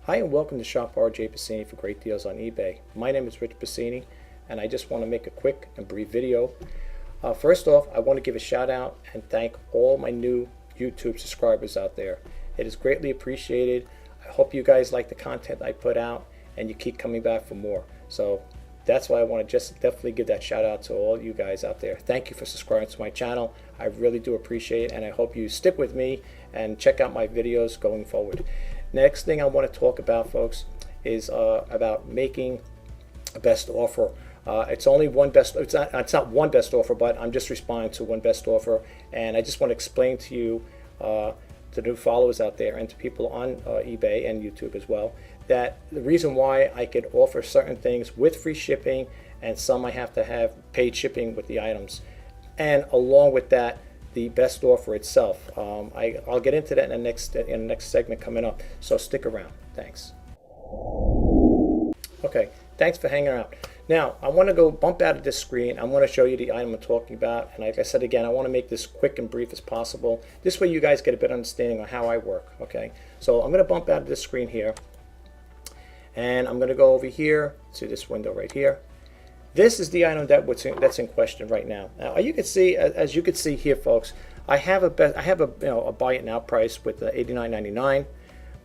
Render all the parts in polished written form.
Hi and welcome to Shop J Pasini for great deals on eBay. My name is Rich Pasini and I just want to make a quick and brief video. First off, I want to give a shout out and thank all my new YouTube subscribers out there. It is greatly appreciated. I hope you guys like the content I put out and you keep coming back for more. So that's why I want to just definitely give that shout out to all you guys out there. Thank you for subscribing to my channel. I really do appreciate it and I hope you stick with me and check out my videos going forward. Next thing I want to talk about, folks, is about making a best offer. It's only one best. It's not one best offer, but I'm just responding to one best offer, and I just want to explain to you, to new followers out there, and to people on eBay and YouTube as well, that the reason why I could offer certain things with free shipping, and some I have to have paid shipping with the items, and along with that, the best offer itself. I'll get into that in the next segment coming up, so stick around. Thanks. Okay, thanks for hanging out. Now, I want to go bump out of this screen. I want to show you the item I'm talking about, and like I said again, I want to make this quick and brief as possible. This way you guys get a better understanding on how I work, okay? So I'm going to bump out of this screen here, and I'm going to go over here to this window right here. This is the item that's in question right now. Now, you can see, as you can see here, folks, I have a buy it now price with the $89.99.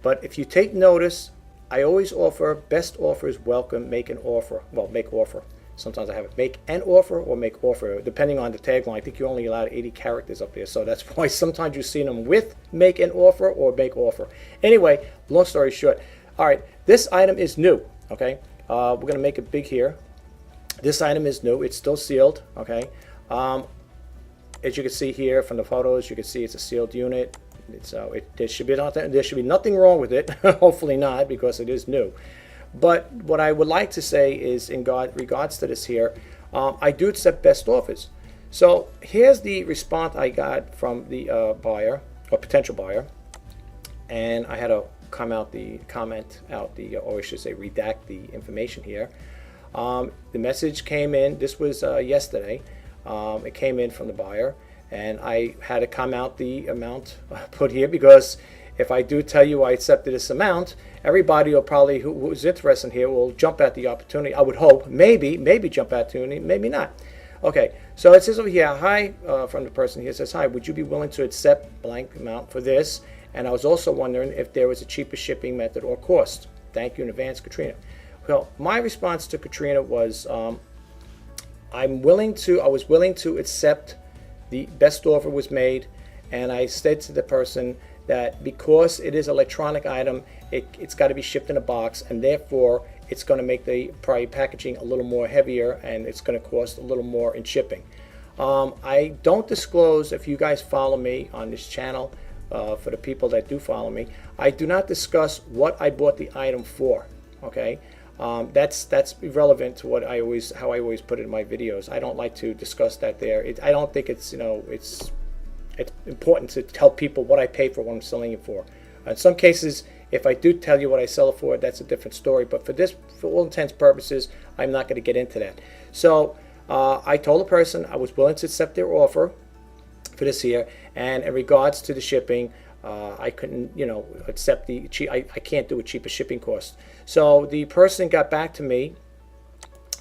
But if you take notice, I always offer best offers welcome, make an offer. Well, make offer. Sometimes I have it make an offer or make offer, depending on the tagline. I think you're only allowed 80 characters up there, so that's why sometimes you see them with make an offer or make offer. Anyway, long story short. All right, this item is new. Okay, we're gonna make it big here. This item is new. It's still sealed. Okay. As you can see here from the photos, you can see it's a sealed unit. There should be nothing wrong with it. Hopefully not, because it is new. But what I would like to say is, in regards to this here, I do accept best offers. So here's the response I got from the buyer or potential buyer, and I had to comment out the, or I should say, redact the information here. The message came in. This was yesterday. It came in from the buyer, and I had to come out the amount put here, because if I do tell you I accepted this amount, everybody will probably who's interested here will jump at the opportunity. I would hope, maybe jump at the opportunity, maybe not. Okay, so it says over here, hi, from the person here, says, hi, would you be willing to accept blank amount for this? And I was also wondering if there was a cheaper shipping method or cost. Thank you in advance, Katrina. Well, my response to Katrina was, I was willing to accept the best offer was made, and I said to the person that because it is an electronic item, it's got to be shipped in a box, and therefore it's going to make the packaging a little more heavier, and it's going to cost a little more in shipping. I don't disclose, if you guys follow me on this channel, for the people that do follow me, I do not discuss what I bought the item for. Okay. That's irrelevant to how I always put it in my videos. I don't like to discuss that there. I don't think it's it's important to tell people what I pay for what I'm selling it for. In some cases, if I do tell you what I sell it for, that's a different story. But for all intents and purposes, I'm not going to get into that. So I told the person I was willing to accept their offer for this here, and in regards to the shipping, I couldn't, accept the cheap. I can't do a cheaper shipping cost. So the person got back to me,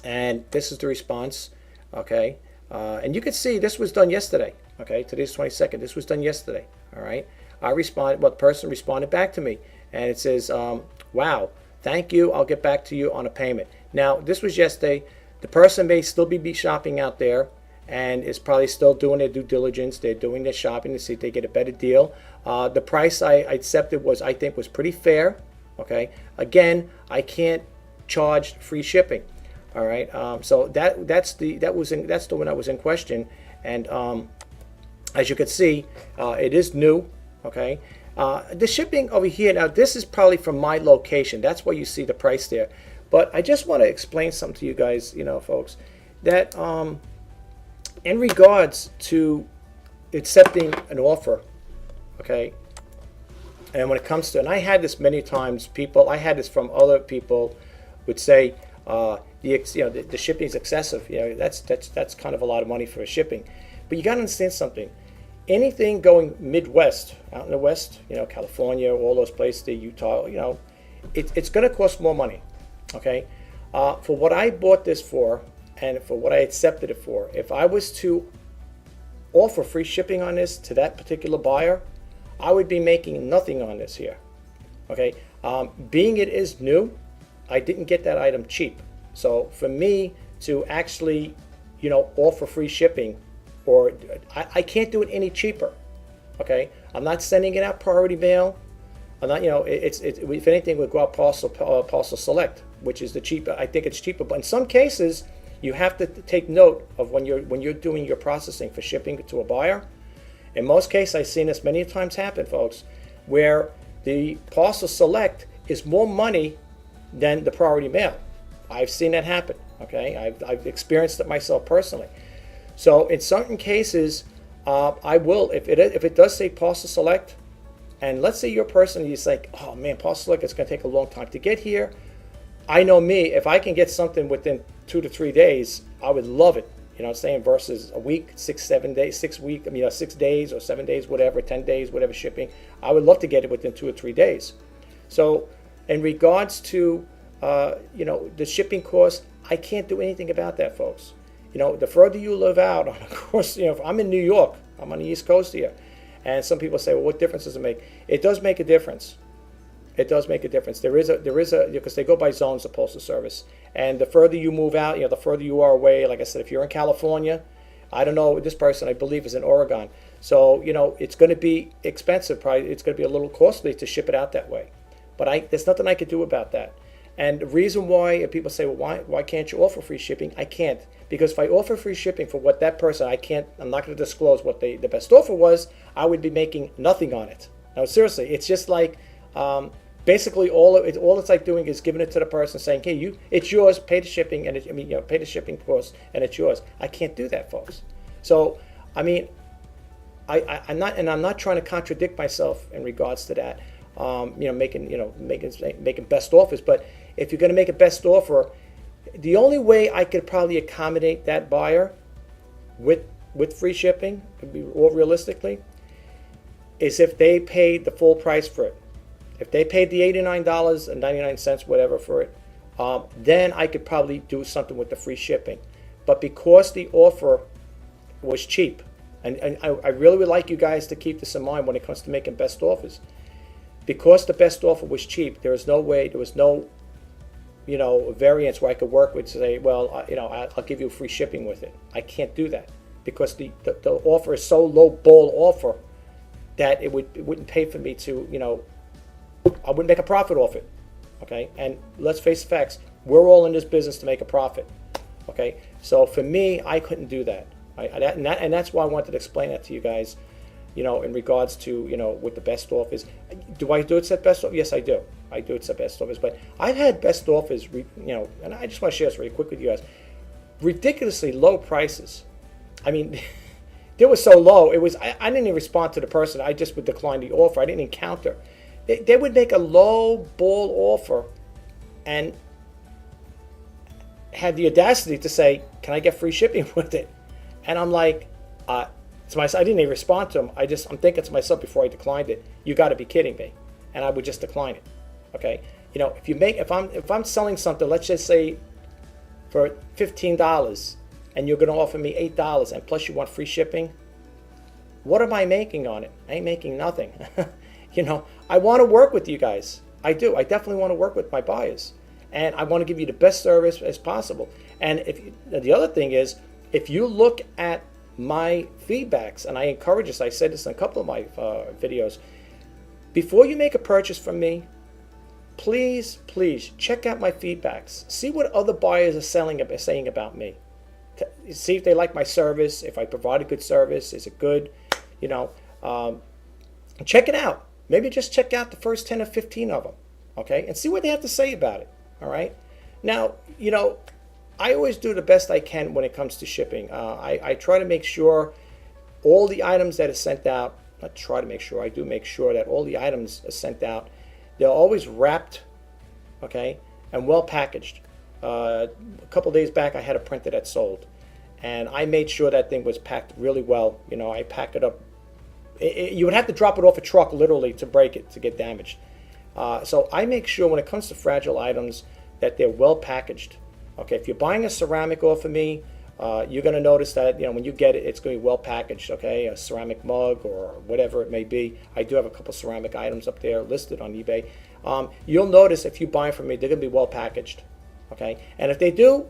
and this is the response. Okay, and you can see this was done yesterday. Okay, today's 22nd. This was done yesterday. All right, I responded. Well, the person responded back to me, and it says, "Wow, thank you. I'll get back to you on a payment." Now, this was yesterday. The person may still be shopping out there, and is probably still doing their due diligence. They're doing their shopping to see if they get a better deal. The price I accepted I think was pretty fair. Okay, again, I can't charge free shipping. All right, so that's the one that was in question, and as you can see, it is new. Okay, the shipping over here, now this is probably from my location. That's why you see the price there. But I just want to explain something to you guys, folks, that in regards to accepting an offer, okay, and when it comes to, and I had this many times, I had this from other people would say, the shipping is excessive. That's kind of a lot of money for shipping. But you got to understand something. Anything going Midwest, out in the West, California, all those places, Utah, it's going to cost more money, okay? For what I bought this for and for what I accepted it for, if I was to offer free shipping on this to that particular buyer, I would be making nothing on this here, okay? Being it is new, I didn't get that item cheap. So for me to actually, offer free shipping, or I can't do it any cheaper, okay? I'm not sending it out priority mail. I'm not, if anything, would go out parcel select, which is the cheaper. I think it's cheaper, but in some cases, you have to take note of when you're doing your processing for shipping to a buyer. In most cases, I've seen this many times happen, folks, where the parcel select is more money than the priority mail. I've seen that happen. Okay, I've experienced it myself personally. So in certain cases, I will, if it does say parcel select, and let's say your person is like, oh man, parcel select, it's going to take a long time to get here. I know me, if I can get something within 2 to 3 days, I would love it. You know what I'm saying? Versus a week, 6 days, 6 days or 7 days, whatever, 10 days, whatever shipping. I would love to get it within 2 or 3 days. So in regards to, the shipping costs, I can't do anything about that, folks. The further you live out, of course, if I'm in New York, I'm on the East Coast here, and some people say, well, what difference does it make? It does make a difference. It does make a difference. There is a because they go by zones, the Postal Service, and the further you move out, the further you are away. Like I said, if you're in California, I don't know, this person I believe is in Oregon, so it's going to be expensive. Probably it's going to be a little costly to ship it out that way. But there's nothing I could do about that. And the reason why, if people say, well, why can't you offer free shipping? I can't, because if I offer free shipping for what that person, I'm not going to disclose what the best offer was. I would be making nothing on it. No, seriously, it's just like basically all it's like doing is giving it to the person, saying, hey, it's yours, pay the shipping, and pay the shipping cost, and it's yours. I can't do that, folks. So I'm not trying to contradict myself in regards to that. Making best offers, but if you're going to make a best offer, the only way I could probably accommodate that buyer with free shipping, or realistically, is if they paid the full price for it. If they paid the $89.99, whatever, for it, then I could probably do something with the free shipping. But because the offer was cheap, and I really would like you guys to keep this in mind when it comes to making best offers. Because the best offer was cheap, there was no variance where I could work with, say, well, I'll give you free shipping with it. I can't do that because the offer is so low ball offer that it wouldn't pay for me to, I wouldn't make a profit off it. Okay, and let's face the facts, we're all in this business to make a profit. Okay, so for me, I couldn't do that. And that's why I wanted to explain that to you guys. In regards to, what the best offers. Do I do it at best offers? Yes, I do. I do it at best offers. But I've had best offers, and I just want to share this really quick with you guys. Ridiculously low prices. I mean, they were so low. I didn't even respond to the person. I just would decline the offer. I didn't encounter. They would make a low ball offer and had the audacity to say, can I get free shipping with it? And I'm like, I didn't even respond to him. I'm thinking to myself before I declined it, you got to be kidding me, and I would just decline it. Okay, if I'm selling something, let's just say for $15, and you're going to offer me $8, and plus you want free shipping, what am I making on it? I ain't making nothing. I want to work with you guys. I do. I definitely want to work with my buyers, and I want to give you the best service as possible. And the other thing is, if you look at my feedbacks, and I encourage this, I said this in a couple of my videos, before you make a purchase from me, please check out my feedbacks. See what other buyers are saying about me. See if they like my service, if I provide a good service, is it good, check it out. Maybe just check out the first 10 or 15 of them, okay, and see what they have to say about it. All right, now I always do the best I can when it comes to shipping. I try to make sure all the items that are sent out, not try to make sure, I do make sure that all the items are sent out. They're always wrapped, okay, and well packaged. A couple days back, I had a printer that sold, and I made sure that thing was packed really well. I packed it up. You would have to drop it off a truck literally to break it, to get damaged. So I make sure when it comes to fragile items that they're well packaged. Okay, if you're buying a ceramic off of me, you're going to notice that when you get it, it's going to be well packaged. Okay, a ceramic mug or whatever it may be. I do have a couple ceramic items up there listed on eBay. You'll notice if you buy from me, they're going to be well packaged. Okay, and if they do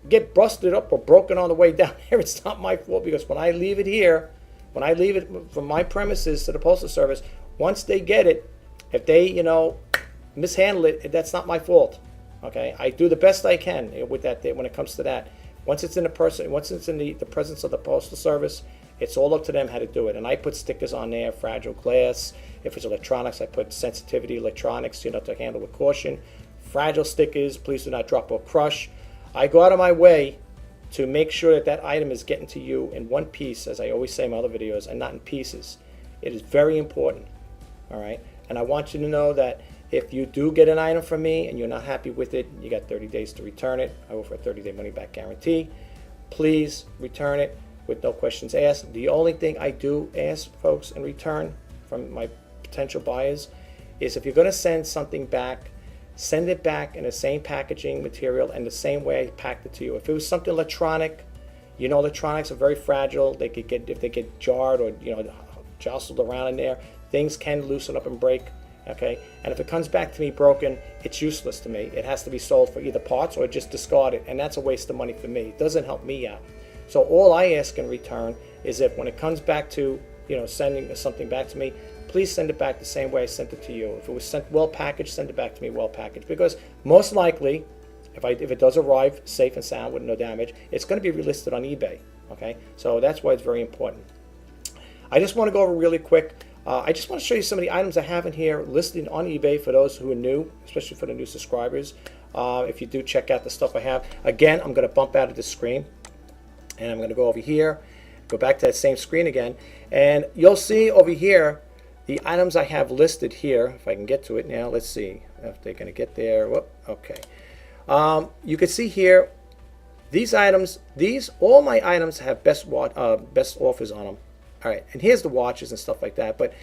get busted up or broken on the way down here, it's not my fault, because when I leave it here, when I leave it from my premises to the Postal Service, once they get it, if they mishandle it, that's not my fault. Okay, I do the best I can with that when it comes to that. Once it's in the presence of the Postal Service, it's all up to them how to do it. And I put stickers on there, fragile glass. If it's electronics, I put sensitivity electronics, to handle with caution. Fragile stickers, please do not drop or crush. I go out of my way to make sure that that item is getting to you in one piece, as I always say in my other videos, and not in pieces. It is very important, all right? And I want you to know that if you do get an item from me and you're not happy with it, you got 30 days to return it. I offer a 30-day money-back guarantee. Please return it with no questions asked. The only thing I do ask folks in return from my potential buyers is if you're going to send something back, send it back in the same packaging material and the same way I packed it to you. If it was something electronic, electronics are very fragile. They could get, if they get jarred or jostled around in there, things can loosen up and break. Okay, and if it comes back to me broken, it's useless to me. It has to be sold for either parts or just discard it, and that's a waste of money for me. It doesn't help me out. So all I ask in return is if when it comes back to sending something back to me, please send it back the same way I sent it to you. If it was sent well packaged, send it back to me well packaged, because most likely, if it does arrive safe and sound with no damage, it's going to be relisted on eBay. Okay, so that's why it's very important. I just want to go over really quick. I just want to show you some of the items I have in here listed on eBay for those who are new, especially for the new subscribers. If you do check out the stuff I have. Again, I'm going to bump out of this screen, and I'm going to go over here, go back to that same screen again, and you'll see over here the items I have listed here. If I can get to it now, let's see if they're going to get there. Whoop, okay. You can see here these items. All my items have best offers on them. All right, and here's the watches and stuff like that. But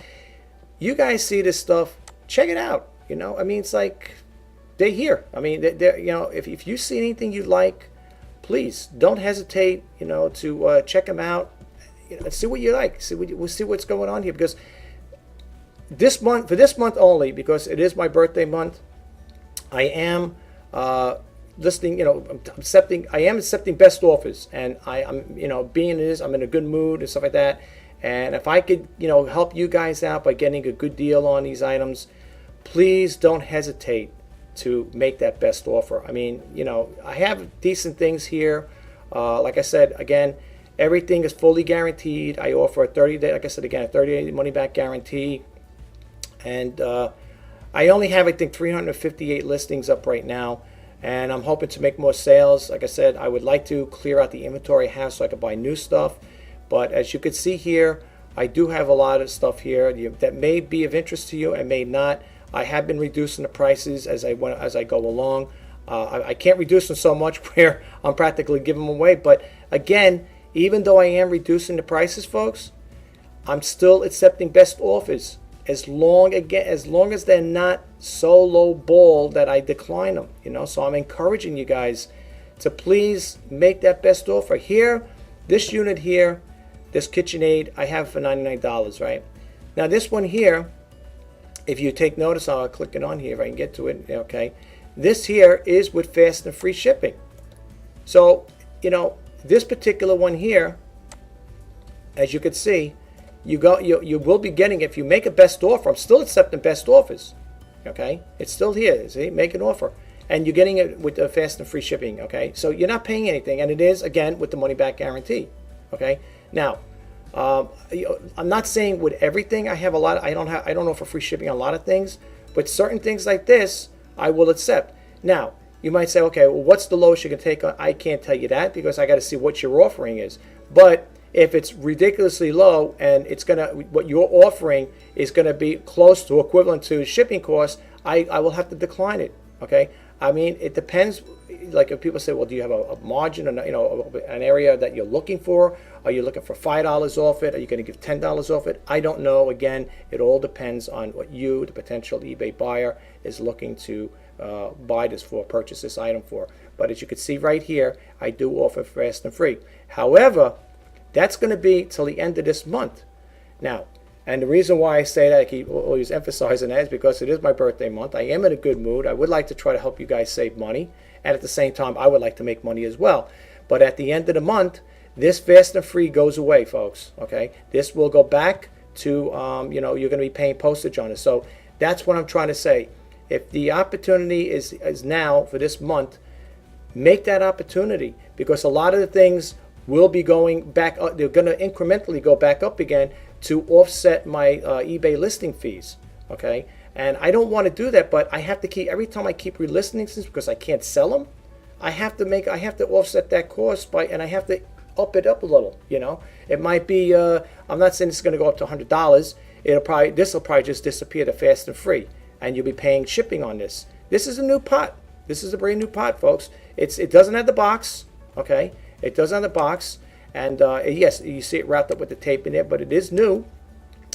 you guys see this stuff, check it out. I mean, it's like they're here. I mean, if you see anything you like, please don't hesitate, to check them out. See what you like. We'll see what's going on here, because this month, for this month only, because it is my birthday month, I am listing, I am accepting best offers, and I'm in a good mood and stuff like that. And if I could, help you guys out by getting a good deal on these items, please don't hesitate to make that best offer. I mean, I have decent things here. Like I said, again, everything is fully guaranteed. I offer a 30-day, like I said again, a 30-day money-back guarantee. And I only have, I think, 358 listings up right now. And I'm hoping to make more sales. Like I said, I would like to clear out the inventory I have so I can buy new stuff. But as you can see here, I do have a lot of stuff here that may be of interest to you and may not. I have been reducing the prices as I go along. I can't reduce them so much where I'm practically giving them away. But again, even though I am reducing the prices, folks, I'm still accepting best offers as long as they're not so low ball that I decline them. So I'm encouraging you guys to please make that best offer. Here, this unit here, this KitchenAid, I have for $99, right? Now this one here, if you take notice, I'll click it on here if I can get to it, okay? This here is with fast and free shipping. So, this particular one here, as you can see, you will be getting, if you make a best offer, I'm still accepting best offers, okay? It's still here, see, make an offer. And you're getting it with the fast and free shipping, okay? So you're not paying anything, and it is, again, with the money-back guarantee, okay? Now, I'm not saying with everything. I have a lot. I don't offer free shipping on a lot of things, but certain things like this, I will accept. Now, you might say, okay, well, what's the lowest you can take? I can't tell you that because I got to see what your offering is. But if it's ridiculously low and what you're offering is gonna be close to equivalent to shipping costs, I will have to decline it. Okay. I mean, it depends. Like if people say, well, do you have a margin, or an area that you're looking for? Are you looking for $5 off it? Are you going to give $10 off it? I don't know. Again, it all depends on what you, the potential eBay buyer, is looking to buy this for, purchase this item for. But as you can see right here, I do offer fast and free. However, that's going to be till the end of this month. Now, and the reason why I say that, I keep always emphasizing that, is because it is my birthday month. I am in a good mood. I would like to try to help you guys save money. And at the same time, I would like to make money as well. But at the end of the month, this fast and free goes away, folks. Okay, this will go back to, you're going to be paying postage on it. So that's what I'm trying to say. If the opportunity is now for this month, make that opportunity, because a lot of the things will be going back up. They're going to incrementally go back up again to offset my eBay listing fees. Okay, and I don't want to do that, but I have to keep, every time I keep relisting things because I can't sell them, I have to offset that cost and I have to up it up a little. It might be, I'm not saying it's going to go up to $100. This will probably just disappear to fast and free, and you'll be paying shipping on this. This is a new pot. This is a brand new pot, folks. It doesn't have the box. Okay, it doesn't have the box, and yes, you see it wrapped up with the tape in there, but it is new.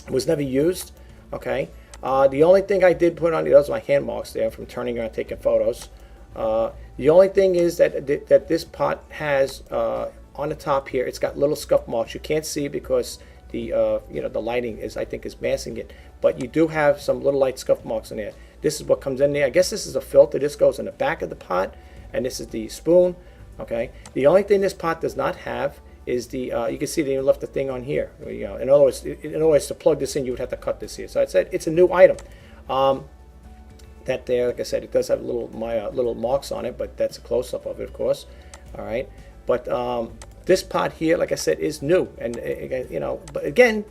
It was never used. Okay. The only thing I did put on, those are my hand marks there from turning around taking photos. The only thing is that this pot has on the top here, it's got little scuff marks. You can't see because the the lighting is, I think, is masking it. But you do have some little light scuff marks in there. This is what comes in there. I guess this is a filter. This goes in the back of the pot, and this is the spoon. Okay. The only thing this pot does not have is the you can see they left the thing on here. In other words, to plug this in, you would have to cut this here. So I said it's a new item. That there, like I said, it does have little marks on it, but that's a close-up of it, of course. All right, but this pot here, like I said, is new, and but again,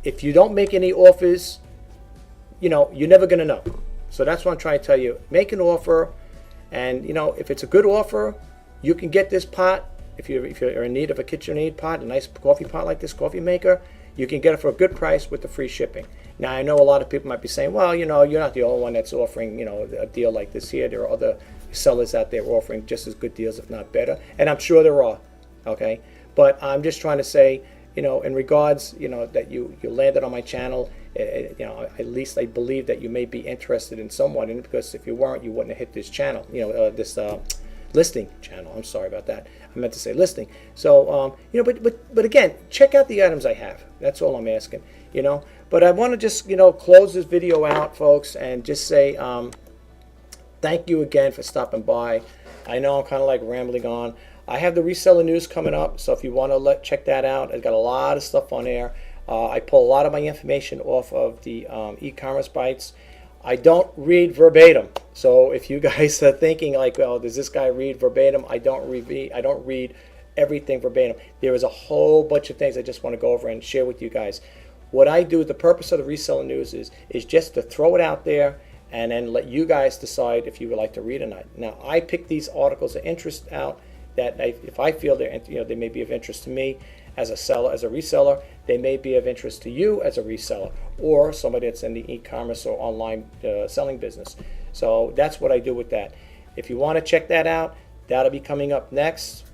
if you don't make any offers, you're never gonna know. So that's what I'm trying to tell you. Make an offer, and if it's a good offer, you can get this pot. If you're in need of a KitchenAid pot, a nice coffee pot like this, coffee maker, you can get it for a good price with the free shipping. Now, I know a lot of people might be saying, well, you're not the only one that's offering, a deal like this here. There are other sellers out there offering just as good deals, if not better. And I'm sure there are, okay? But I'm just trying to say, in regards, that you landed on my channel, at least I believe that you may be interested in somewhat in it, because if you weren't, you wouldn't have hit this channel, this listing channel. I'm sorry about that. I meant to say listing. So, but again, check out the items I have. That's all I'm asking, But I want to just, close this video out, folks, and just say thank you again for stopping by. I know I'm kind of like rambling on. I have the reseller news coming up, so if you want to check that out, I've got a lot of stuff on there. I pull a lot of my information off of the e-commerce bites. I don't read verbatim, so if you guys are thinking like, well, does this guy read verbatim? I don't read everything verbatim. There is a whole bunch of things I just want to go over and share with you guys. What I do, the purpose of the reseller news is just to throw it out there and then let you guys decide if you would like to read or not. Now, I pick these articles of interest out that if I feel they may be of interest to me as a seller, as a reseller, they may be of interest to you as a reseller, or somebody that's in the e-commerce or online selling business. So that's what I do with that. If you want to check that out, that'll be coming up next.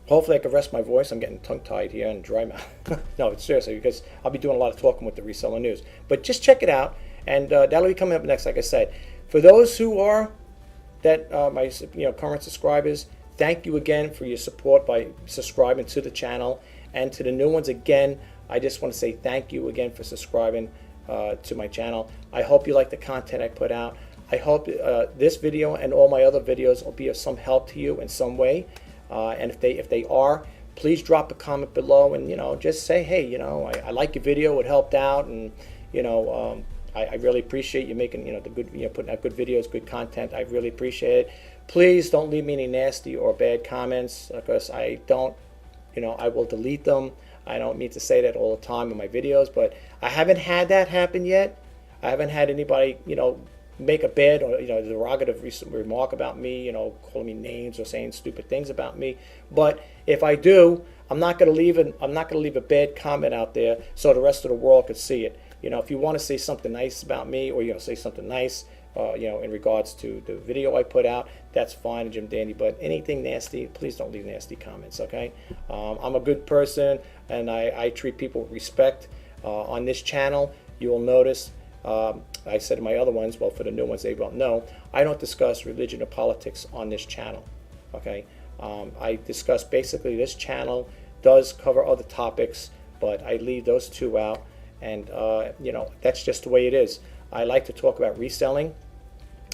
Hopefully I can rest my voice. I'm getting tongue-tied here and dry mouth. No, it's seriously, because I'll be doing a lot of talking with the reseller news. But just check it out, and that'll be coming up next, like I said. For those who are my current subscribers, thank you again for your support by subscribing to the channel. And to the new ones, again, I just want to say thank you again for subscribing to my channel. I hope you like the content I put out. I hope this video and all my other videos will be of some help to you in some way. And if they are, please drop a comment below and just say, hey, I like your video, it helped out, and I really appreciate you making the good, putting out good videos, good content. I really appreciate it. Please don't leave me any nasty or bad comments, because I don't, I will delete them. I don't mean to say that all the time in my videos, but I haven't had that happen yet. I haven't had anybody, make a bad or derogative remark about me, calling me names or saying stupid things about me. But if I do, I'm not going to leave a bad comment out there so the rest of the world could see it. If you want to say something nice about me, or say something nice, in regards to the video I put out, that's fine, Jim Dandy. But anything nasty, please don't leave nasty comments, okay? I'm a good person, and I treat people with respect. On this channel, you will notice, I said in my other ones, well, for the new ones, they won't know, I don't discuss religion or politics on this channel, okay? I discuss basically, this channel does cover other topics, but I leave those two out, and that's just the way it is. I like to talk about reselling.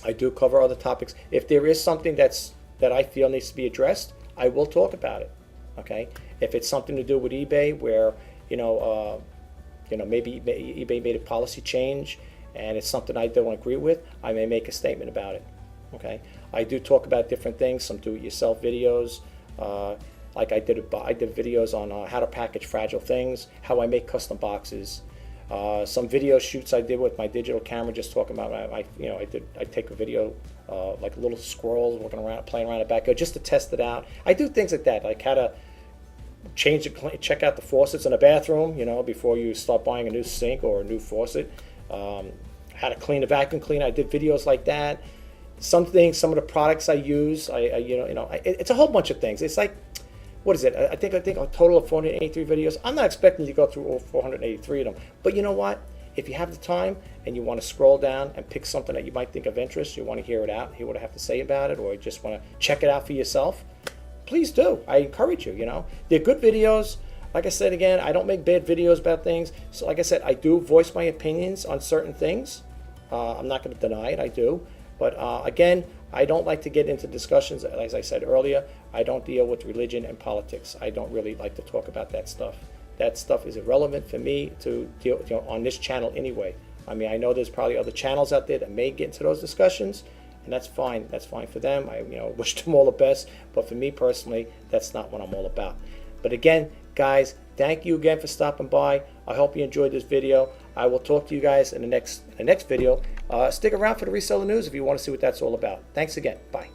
I do cover other topics. If there is something that I feel needs to be addressed, I will talk about it, okay? If it's something to do with eBay, where maybe eBay made a policy change and it's something I don't agree with, I may make a statement about it, okay? I do talk about different things, some do-it-yourself videos, like I did videos on how to package fragile things, how I make custom boxes, some video shoots I did with my digital camera, just talking about I take a video like little squirrels walking around, playing around the backyard, just to test it out. I do things like that, like how to check out the faucets in a bathroom, before you start buying a new sink or a new faucet. How to clean a vacuum cleaner. I did videos like that. Some of the products I use, it's a whole bunch of things. It's like, what is it? I think a total of 483 videos. I'm not expecting you to go through all 483 of them, but you know what? If you have the time and you want to scroll down and pick something that you might think of interest, you want to hear it out, hear what I have to say about it, or you just want to check it out for yourself, please do. I encourage you. They're good videos. Like I said again, I don't make bad videos about things. So like I said, I do voice my opinions on certain things. I'm not going to deny it, I do. But again, I don't like to get into discussions. As I said earlier, I don't deal with religion and politics. I don't really like to talk about that stuff. That stuff is irrelevant for me to deal with, on this channel anyway. I mean, I know there's probably other channels out there that may get into those discussions, and that's fine. That's fine for them. I wish them all the best. But for me personally, that's not what I'm all about. But again, guys, thank you again for stopping by. I hope you enjoyed this video. I will talk to you guys in the next video. Stick around for the reseller news if you want to see what that's all about. Thanks again. Bye.